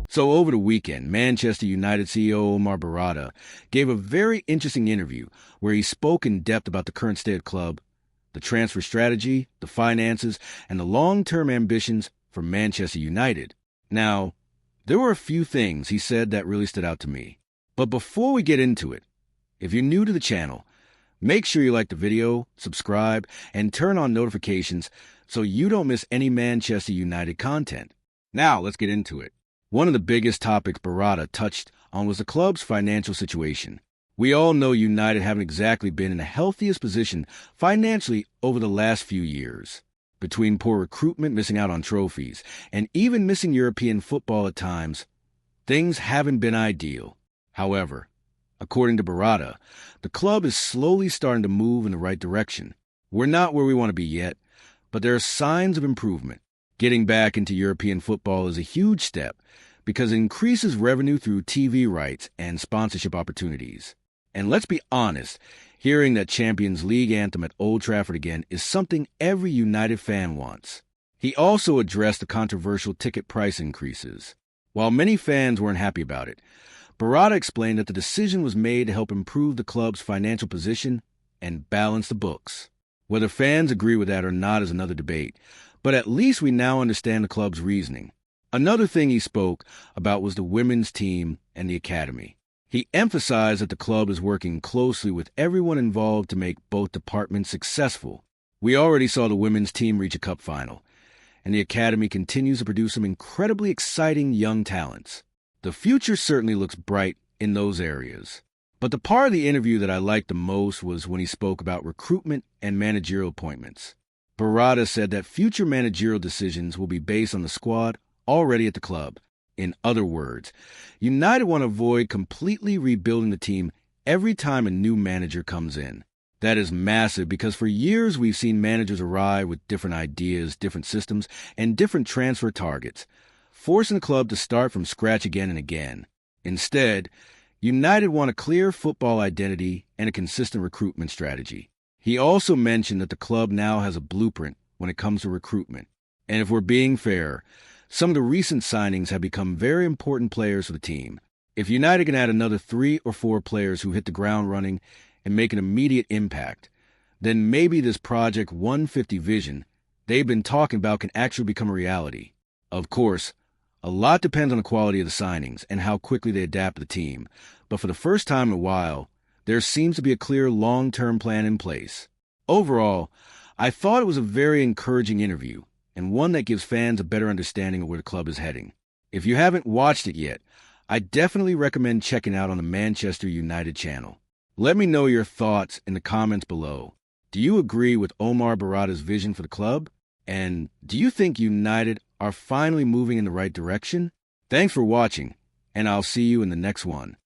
So over the weekend, Manchester United CEO Omar Berrada gave a very interesting interview where he spoke in depth about the current state of the club, the transfer strategy, the finances, and the long-term ambitions for Manchester United. Now, there were a few things he said that really stood out to me. But before we get into it, if you're new to the channel, make sure you like the video, subscribe, and turn on notifications so you don't miss any Manchester United content. Now, let's get into it. One of the biggest topics Berrada touched on was the club's financial situation. We all know United haven't exactly been in the healthiest position financially over the last few years. Between poor recruitment, missing out on trophies, and even missing European football at times, things haven't been ideal. However, according to Berrada, the club is slowly starting to move in the right direction. We're not where we want to be yet, but there are signs of improvement. Getting back into European football is a huge step because it increases revenue through TV rights and sponsorship opportunities. And let's be honest, hearing that Champions League anthem at Old Trafford again is something every United fan wants. He also addressed the controversial ticket price increases. While many fans weren't happy about it, Berrada explained that the decision was made to help improve the club's financial position and balance the books. Whether fans agree with that or not is another debate, but at least we now understand the club's reasoning. Another thing he spoke about was the women's team and the academy. He emphasized that the club is working closely with everyone involved to make both departments successful. We already saw the women's team reach a cup final, and the academy continues to produce some incredibly exciting young talents. The future certainly looks bright in those areas. But the part of the interview that I liked the most was when he spoke about recruitment and managerial appointments. Berrada said that future managerial decisions will be based on the squad already at the club. In other words, United want to avoid completely rebuilding the team every time a new manager comes in. That is massive because for years we've seen managers arrive with different ideas, different systems, and different transfer targets, forcing the club to start from scratch again and again. Instead, United want a clear football identity and a consistent recruitment strategy. He also mentioned that the club now has a blueprint when it comes to recruitment. And if we're being fair, some of the recent signings have become very important players for the team. If United can add another 3 or 4 players who hit the ground running and make an immediate impact, then maybe this Project 150 vision they've been talking about can actually become a reality. Of course, a lot depends on the quality of the signings and how quickly they adapt to the team, but for the first time in a while, there seems to be a clear long-term plan in place. Overall, I thought it was a very encouraging interview, and one that gives fans a better understanding of where the club is heading. If you haven't watched it yet, I definitely recommend checking out on the Manchester United channel. Let me know your thoughts in the comments below. Do you agree with Omar Berrada's vision for the club? And do you think United are finally moving in the right direction? Thanks for watching, and I'll see you in the next one.